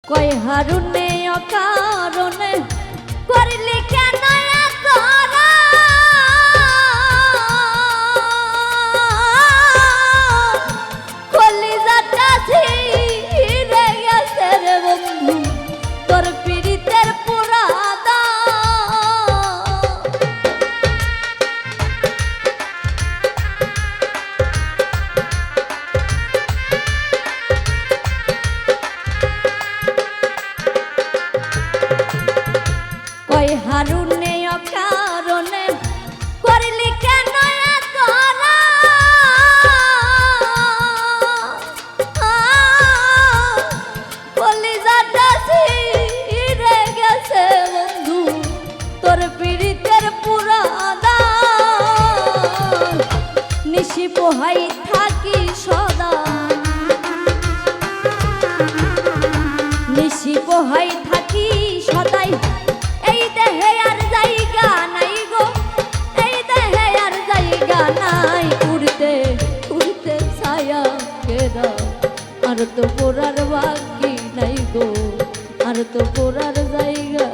কয় হারুনে অকারণে করলি কেন করা কলিজাটা ছিঁড়ে গেছে রে বন্ধু তোর পীড়িতের পুরাদা কয় হারুনে অকারণে করলি কেন করা কলিজাটা ছিঁড়ে গেছে বন্ধু তোর পীড়িতের পুরাদা নিশি পোহাই থাকি সদা নিশি পোহাই থাকি সদাই এই দেহে আর জায়গা নাই গো এই দেহে আর জায়গা নাই উড়তে উড়তে ছায়া কেরা আর তো পোড়ার বাকি নাই গো আর তো পোড়ার জায়গা